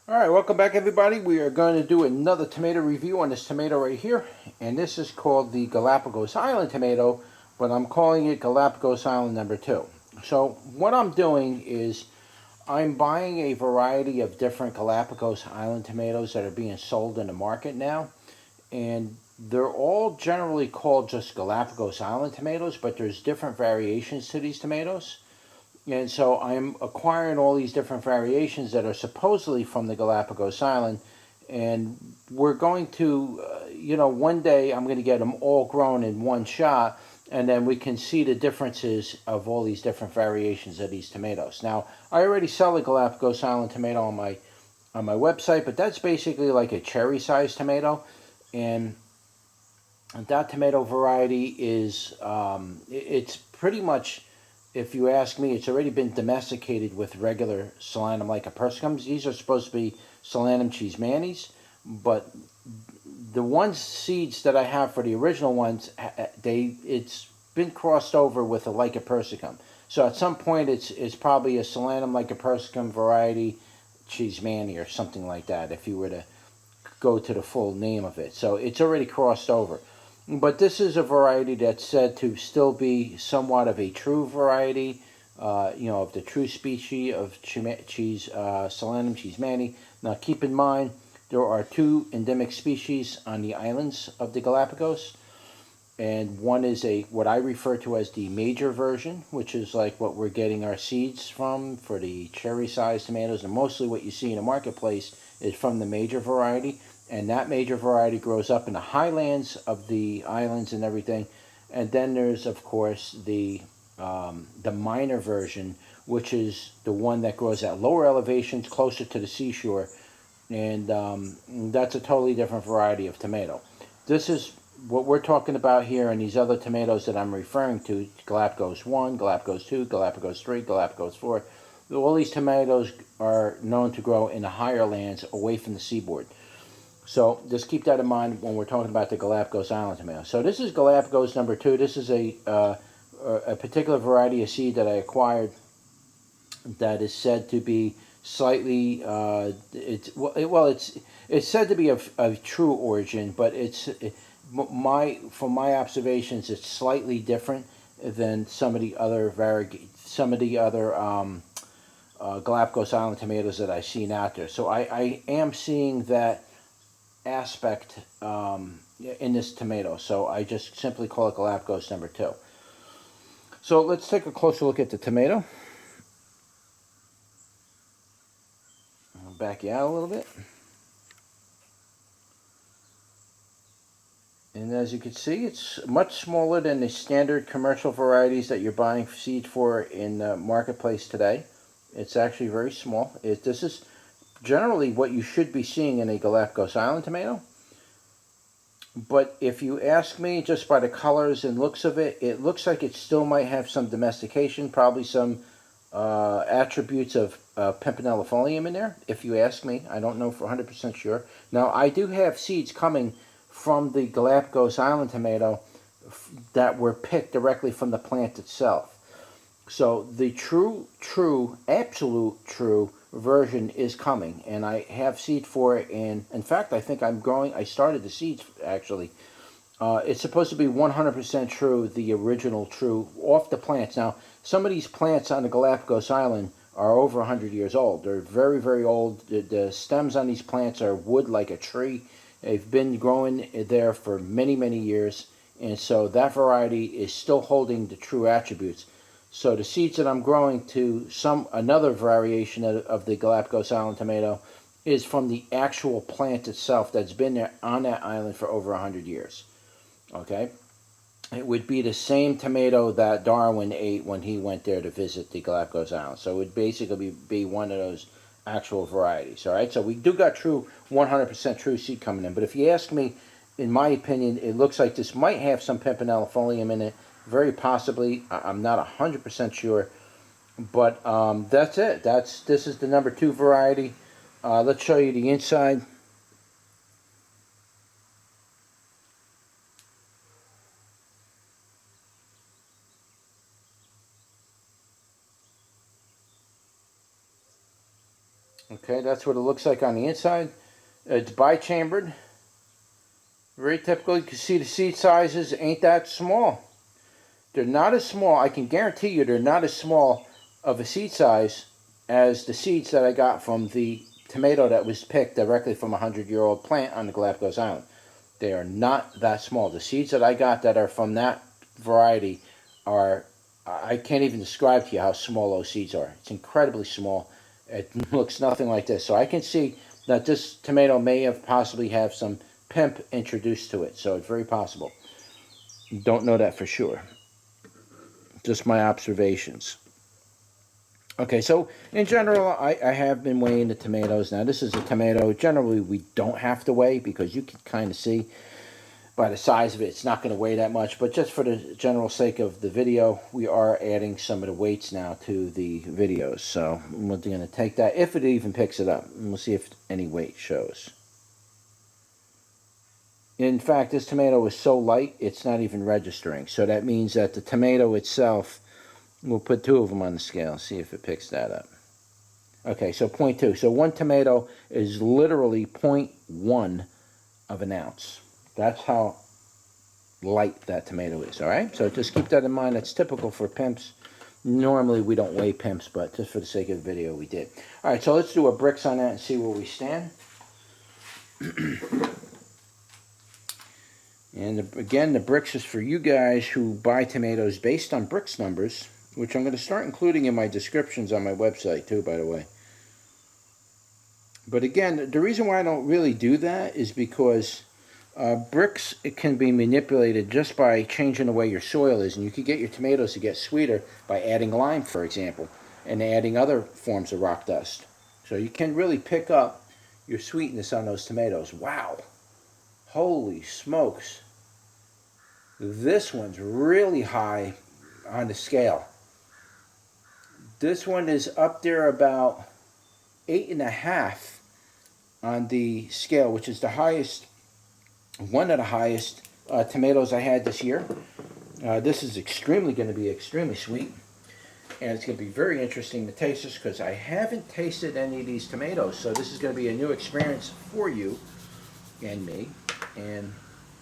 Alright, welcome back everybody. We are going to do another tomato review on this tomato right here. And this is called the Galapagos Island Tomato, but I'm calling it Galapagos Island number 2. So what I'm doing is I'm buying a variety of different Galapagos Island tomatoes that are being sold in the market now. And they're all generally called just Galapagos Island tomatoes, but there's different variations to these tomatoes. And so I'm acquiring all these different variations that are supposedly from the Galapagos Island. And we're going to, one day I'm going to get them all grown in one shot. And then we can see the differences of all these different variations of these tomatoes. Now, I already sell the Galapagos Island tomato on my website, but that's basically like a cherry-sized tomato. And that tomato variety is, it's pretty much, if you ask me, it's already been domesticated with regular Solanum persicums. These are supposed to be Solanum cheesmanii, but the seeds that I have for the original ones, it's been crossed over with a persicum. So at some point, it's probably a Solanum persicum variety cheesmanii or something like that, if you were to go to the full name of it. So it's already crossed over. But this is a variety that's said to still be somewhat of a true variety, of the true species of Solanum cheesmanii. Now keep in mind, there are two endemic species on the islands of the Galapagos. And one is what I refer to as the major version, which is like what we're getting our seeds from for the cherry-sized tomatoes. And mostly what you see in the marketplace is from the major variety. And that major variety grows up in the highlands of the islands and everything. And then there's, of course, the minor version, which is the one that grows at lower elevations, closer to the seashore. And that's a totally different variety of tomato. This is what we're talking about here, and these other tomatoes that I'm referring to, Galapagos 1, Galapagos 2, Galapagos 3, Galapagos 4. All these tomatoes are known to grow in the higher lands away from the seaboard. So just keep that in mind when we're talking about the Galapagos Island tomato. So this is Galapagos number 2. This is a particular variety of seed that I acquired that is said to be slightly it's said to be of true origin, but from my observations, it's slightly different than some of the other Galapagos Island tomatoes that I've seen out there. So I am seeing that aspect in this tomato. So I just simply call it Galapagos number 2. So let's take a closer look at the tomato. I'll back you out a little bit. And as you can see, it's much smaller than the standard commercial varieties that you're buying seed for in the marketplace today. It's actually very small. This is generally what you should be seeing in a Galapagos Island tomato. But if you ask me, just by the colors and looks of it, it looks like it still might have some domestication, probably some attributes of pimpinellifolium in there, if you ask me. I don't know for 100% sure. Now, I do have seeds coming from the Galapagos Island tomato that were picked directly from the plant itself. So the absolute true version is coming, and I have seed for it. And in fact, I think I started the seeds actually. It's supposed to be 100% true, the original true, off the plants. Now, some of these plants on the Galapagos Island are over 100 years old. They're very, very old. The stems on these plants are wood like a tree. They've been growing there for many, many years, and so that variety is still holding the true attributes. So the seeds that I'm growing to another variation of the Galapagos Island tomato is from the actual plant itself that's been there on that island for over 100 years. Okay? It would be the same tomato that Darwin ate when he went there to visit the Galapagos Islands. So it would basically be one of those actual varieties. All right? So we do got 100% true seed coming in. But if you ask me, in my opinion, it looks like this might have some pimpinellifolium in it. Very possibly. I'm not 100% sure. But that's it. This is the number 2 variety. Let's show you the inside. Okay, that's what it looks like on the inside. It's bichambered. Very typical. You can see the seed sizes ain't that small. They're not as small. I can guarantee you they're not as small of a seed size as the seeds that I got from the tomato that was picked directly from a 100-year-old plant on the Galapagos Island. They are not that small. The seeds that I got that are from that variety are, I can't even describe to you how small those seeds are. It's incredibly small. It looks nothing like this. So I can see that this tomato may have possibly have some pimp introduced to it. So it's very possible. Don't know that for sure. Just my observations. Okay, so in general, I have been weighing the tomatoes. Now, this is a tomato. Generally, we don't have to weigh because you can kind of see by the size of it, it's not going to weigh that much. But just for the general sake of the video, we are adding some of the weights now to the videos. So we're going to take that, if it even picks it up. And we'll see if any weight shows. In fact, this tomato is so light, it's not even registering. So that means that the tomato itself, we'll put 2 of them on the scale, see if it picks that up. Okay, so 0.2. So 1 tomato is literally 0.1 of an ounce. That's how light that tomato is, all right? So just keep that in mind. That's typical for pimps. Normally we don't weigh pimps, but just for the sake of the video, we did. All right, so let's do a bricks on that and see where we stand. And again, the bricks is for you guys who buy tomatoes based on bricks numbers, which I'm going to start including in my descriptions on my website too, by the way. But again, the reason why I don't really do that is because bricks, it can be manipulated just by changing the way your soil is. And you could get your tomatoes to get sweeter by adding lime, for example, and adding other forms of rock dust. So you can really pick up your sweetness on those tomatoes. Wow. Holy smokes. This one's really high on the scale. This one is up there about 8.5 on the scale, which is the highest, one of the highest tomatoes I had this year. This is going to be extremely sweet, and it's going to be very interesting to taste this because I haven't tasted any of these tomatoes, so this is going to be a new experience for you and me, and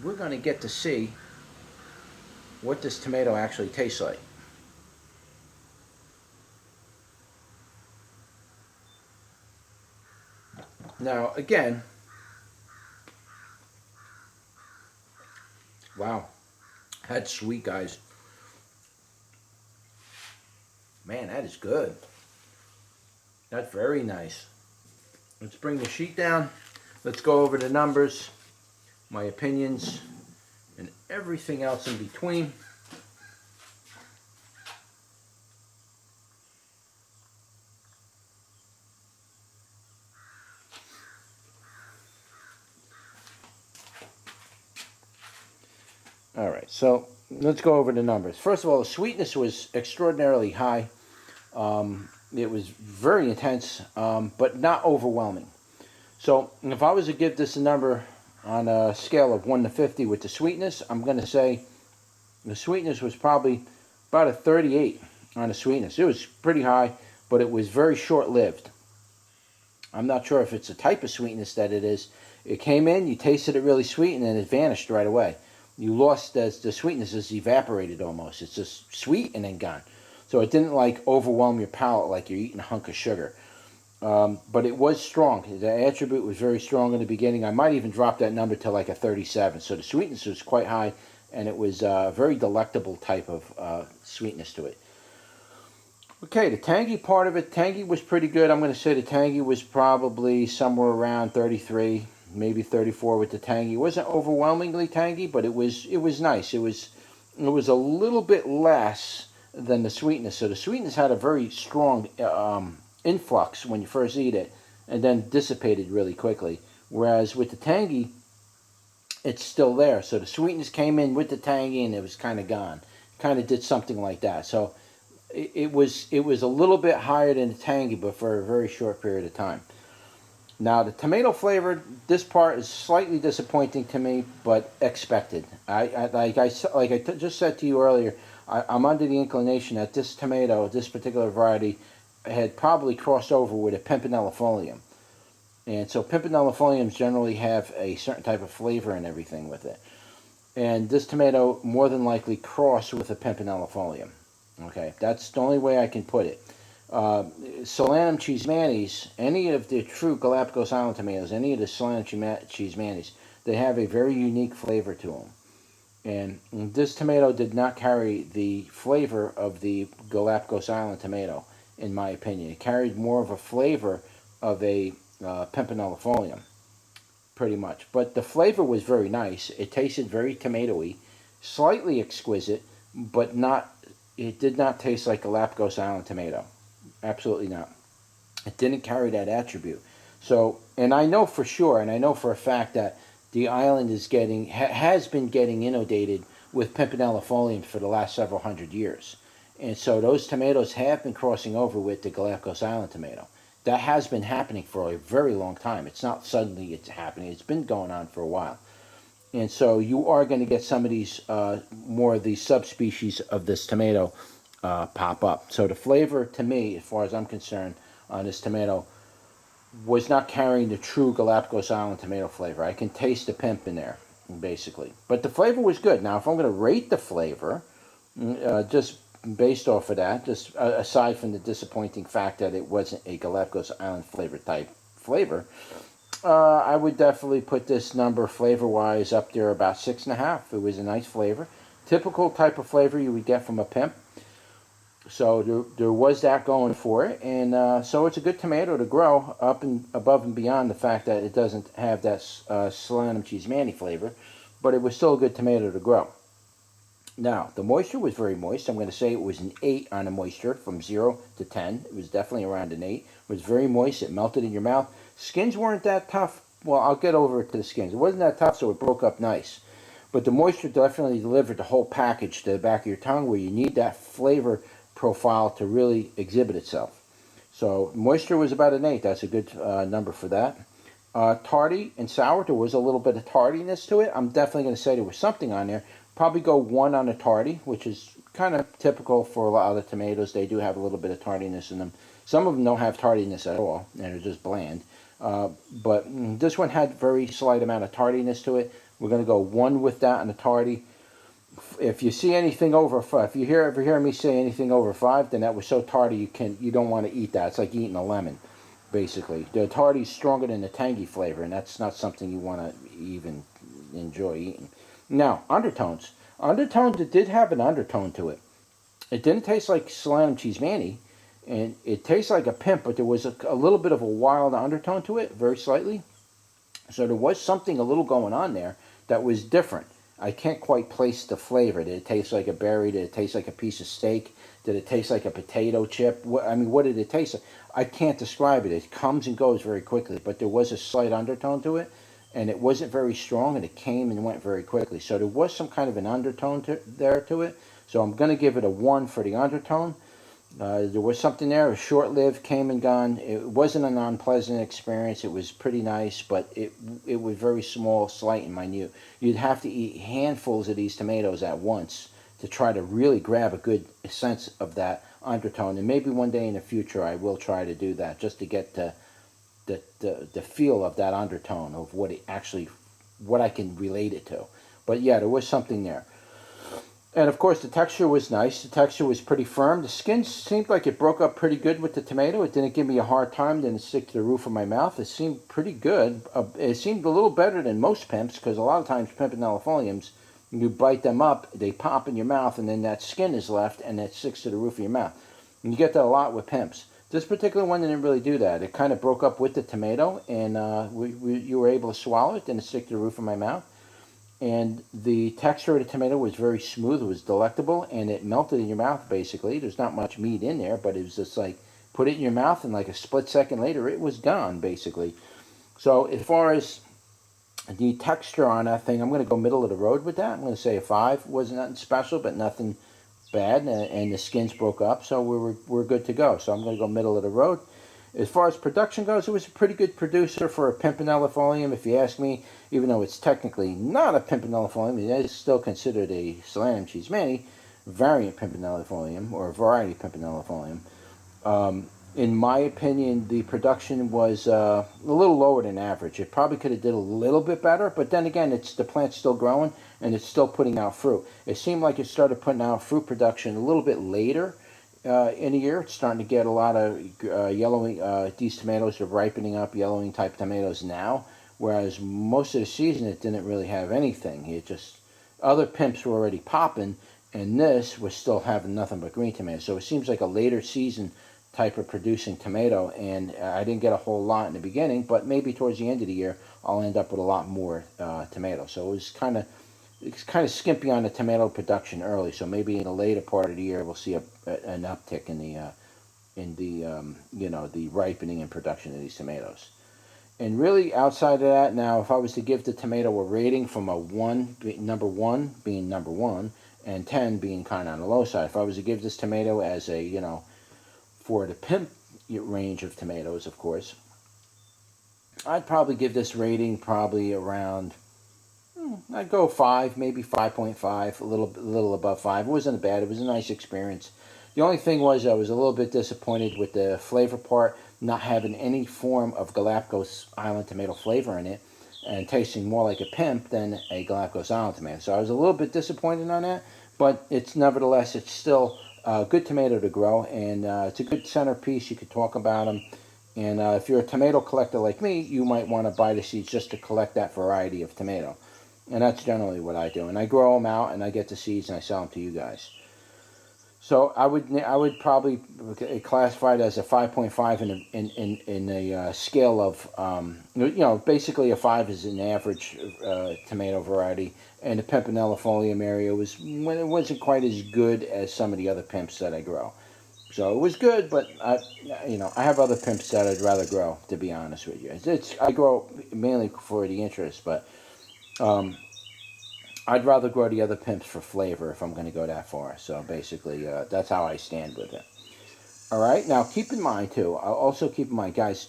we're going to get to see what this tomato actually tastes like. Now, again, wow, that's sweet, guys. Man, that is good. That's very nice. Let's bring the sheet down. Let's go over the numbers, my opinions, and everything else in between. All right, so let's go over the numbers. First of all, the sweetness was extraordinarily high. It was very intense, but not overwhelming. So if I was to give this a number on a scale of 1 to 50 with the sweetness, I'm going to say the sweetness was probably about a 38 on the sweetness. It was pretty high, but it was very short-lived. I'm not sure if it's the type of sweetness that it is. It came in, you tasted it really sweet, and then it vanished right away. You lost the sweetness is evaporated almost. It's just sweet and then gone. So it didn't like overwhelm your palate like you're eating a hunk of sugar. But it was strong. The attribute was very strong in the beginning. I might even drop that number to like a 37. So the sweetness was quite high, and it was a very delectable type of sweetness to it. Okay, the tangy part of it, tangy was pretty good. I'm going to say the tangy was probably somewhere around 33, maybe 34 with the tangy. It wasn't overwhelmingly tangy, but it was nice. It was a little bit less than the sweetness. So the sweetness had a very strong influx when you first eat it, and then dissipated really quickly. Whereas with the tangy, it's still there. So the sweetness came in with the tangy, and it was kind of gone. Kind of did something like that. So it was a little bit higher than the tangy, but for a very short period of time. Now the tomato flavored, this part is slightly disappointing to me, but expected. Like I just said to you earlier, I'm under the inclination that this tomato, this particular variety, had probably crossed over with a pimpinellifolium. And so pimpinellifoliums generally have a certain type of flavor and everything with it. And this tomato more than likely crossed with a pimpinellifolium. Okay, that's the only way I can put it. Solanum cheesmanii, any of the true Galapagos Island tomatoes, any of the Solanum cheesmanii, they have a very unique flavor to them. And this tomato did not carry the flavor of the Galapagos Island tomato, in my opinion. It carried more of a flavor of a pimpinellifolium, pretty much. But the flavor was very nice. It tasted very tomatoey, slightly exquisite, but not. It did not taste like Galapagos Island tomato. Absolutely not. It didn't carry that attribute. So, and I know for sure, and I know for a fact that the island is has been getting inundated with pimpinellifoliums for the last several hundred years. And so those tomatoes have been crossing over with the Galapagos Island tomato. That has been happening for a very long time. It's not suddenly it's happening. It's been going on for a while. And so you are going to get some of these, more of these subspecies of this tomato pop up. So the flavor, to me, as far as I'm concerned, on this tomato was not carrying the true Galapagos Island tomato flavor. I can taste the pimp in there, basically. But the flavor was good. Now, if I'm going to rate the flavor, just based off of that, just aside from the disappointing fact that it wasn't a Galapagos Island flavor type flavor, I would definitely put this number flavor-wise up there about 6.5. It was a nice flavor. Typical type of flavor you would get from a pimp. So there was that going for it, and so it's a good tomato to grow up and above and beyond the fact that it doesn't have that Solanum cheesmanii flavor, but it was still a good tomato to grow. Now, the moisture was very moist. I'm going to say it was an 8 on the moisture from 0 to 10. It was definitely around an 8. It was very moist. It melted in your mouth. Skins weren't that tough. Well, I'll get over to the skins. It wasn't that tough, so it broke up nice. But the moisture definitely delivered the whole package to the back of your tongue where you need that flavor profile to really exhibit itself. So moisture was about an 8. That's a good number for that. Tardy and sour, there was a little bit of tardiness to it. I'm definitely going to say there was something on there. Probably go 1 on the tardy, which is kind of typical for a lot of the tomatoes. They do have a little bit of tardiness in them. Some of them don't have tardiness at all, and they're just bland. But this one had very slight amount of tardiness to it. We're going to go 1 with that on the tardy. If you see anything over 5, if you ever hear me say anything over 5, then that was so tardy you don't want to eat that. It's like eating a lemon, basically. The tardy is stronger than the tangy flavor, and that's not something you want to even enjoy eating. Now, undertones. Undertones, it did have an undertone to it. It didn't taste like Solanum cheesmanii, and it tastes like a pimp, but there was a little bit of a wild undertone to it, very slightly. So there was something a little going on there that was different. I can't quite place the flavor. Did it taste like a berry? Did it taste like a piece of steak? Did it taste like a potato chip? What did it taste like? I can't describe it. It comes and goes very quickly, but there was a slight undertone to it, and it wasn't very strong, and it came and went very quickly. So there was some kind of an undertone there to it. So I'm going to give it a 1 for the undertone. There was something there. It was short-lived, came and gone. It wasn't an unpleasant experience. It was pretty nice, but it was very small, slight, and minute. You'd have to eat handfuls of these tomatoes at once to try to really grab a good sense of that undertone. And maybe one day in the future I will try to do that, just to get the feel of that undertone of what I can relate it to. But yeah, there was something there. And of course the texture was nice. The texture was pretty firm. The skin seemed like it broke up pretty good with the tomato. It didn't give me a hard time. Didn't stick to the roof of my mouth. It seemed pretty good. It seemed a little better than most pimps, because a lot of times pimpinellifoliums, you bite them up, they pop in your mouth, and then that skin is left and it sticks to the roof of your mouth. And you get that a lot with pimps. This particular one didn't really do that. It kind of broke up with the tomato, and you were able to swallow it, didn't stick to the roof of my mouth. And the texture of the tomato was very smooth. It was delectable, and it melted in your mouth, basically. There's not much meat in there, but it was just like, put it in your mouth, and like a split second later, it was gone, basically. So as far as the texture on that thing, I'm going to go middle of the road with that. I'm going to say a 5. Wasn't nothing special, but nothing bad, and the skins broke up, so we're good to go. So I'm going to go middle of the road. As far as production goes, it was a pretty good producer for a pimpinellifolium, if you ask me. Even though it's technically not a pimpinellifolium, it is still considered a Solanum cheesmanii variant pimpinellifolium, or a variety pimpinellifolium. In my opinion, the production was a little lower than average. It probably could have did a little bit better, but then again, the plant's still growing and it's still putting out fruit. It seemed like it started putting out fruit production a little bit later in the year. It's starting to get a lot of yellowing. These tomatoes are ripening up, yellowing type tomatoes now, whereas most of the season it didn't really have anything. It just, other pimps were already popping, and this was still having nothing but green tomatoes. So it seems like a later season type of producing tomato, and I didn't get a whole lot in the beginning, but maybe towards the end of the year I'll end up with a lot more tomatoes. So it's kind of skimpy on the tomato production early. So maybe in the later part of the year we'll see an uptick in the ripening and production of these tomatoes. And really, outside of that, now if I was to give the tomato a rating from a number one being number one, and 10 being kind of on the low side, if I was to give this tomato as a for the pimp range of tomatoes, of course, I'd probably give this rating probably around, I'd go 5, maybe 5.5, a little above 5. It wasn't bad. It was a nice experience. The only thing was I was a little bit disappointed with the flavor part, not having any form of Galapagos Island tomato flavor in it, and tasting more like a pimp than a Galapagos Island tomato. So I was a little bit disappointed on that, but nevertheless, it's still a good tomato to grow, and it's a good centerpiece. You could talk about them. And if you're a tomato collector like me, you might want to buy the seeds just to collect that variety of tomato. And that's generally what I do. And I grow them out, and I get the seeds, and I sell them to you guys. So I would probably classify it as a 5.5 in a scale of basically a 5 is an average tomato variety, and the pimpinellifolium area it wasn't quite as good as some of the other pimps that I grow. So it was good, but I have other pimps that I'd rather grow, to be honest with you. I grow mainly for the interest, but I'd rather grow the other pimps for flavor if I'm going to go that far. So basically, that's how I stand with it. All right. Now, keep in mind too. I'll also keep in mind, guys.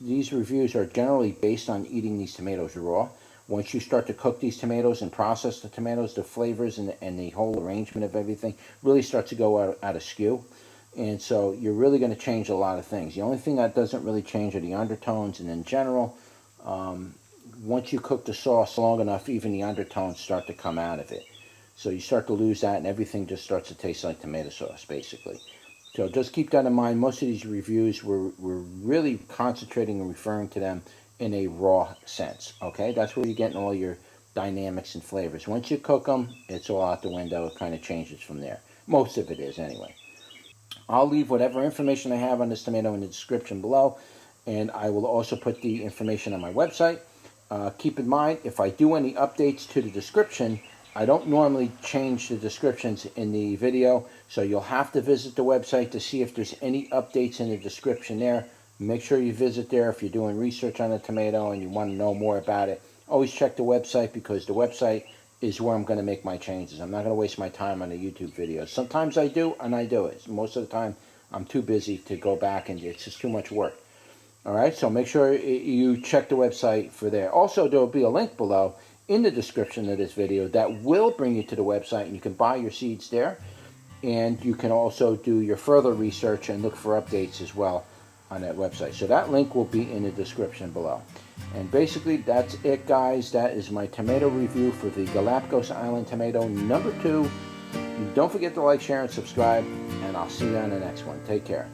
These reviews are generally based on eating these tomatoes raw. Once you start to cook these tomatoes and process the tomatoes, the flavors and the whole arrangement of everything really starts to go out of skew. And so you're really going to change a lot of things. The only thing that doesn't really change are the undertones, and in general, once you cook the sauce long enough, even the undertones start to come out of it. So you start to lose that, and everything just starts to taste like tomato sauce, basically. So just keep that in mind. Most of these reviews, we're really concentrating and referring to them in a raw sense, okay? That's where you're getting all your dynamics and flavors. Once you cook them, it's all out the window. It kind of changes from there. Most of it is, anyway. I'll leave whatever information I have on this tomato in the description below, and I will also put the information on my website. Keep in mind, if I do any updates to the description, I don't normally change the descriptions in the video, so you'll have to visit the website to see if there's any updates in the description there. Make sure you visit there if you're doing research on a tomato and you want to know more about it. Always check the website, because the website is where I'm going to make my changes. I'm not going to waste my time on the YouTube videos. Sometimes I do, and I do it. Most of the time, I'm too busy to go back, and it's just too much work. All right, so make sure you check the website for there. Also, there will be a link below in the description of this video that will bring you to the website, and you can buy your seeds there. And you can also do your further research and look for updates as well on that website. So that link will be in the description below. And basically, that's it, guys. That is my tomato review for the Galapagos Island Tomato number 2. Don't forget to like, share, and subscribe, and I'll see you on the next one. Take care.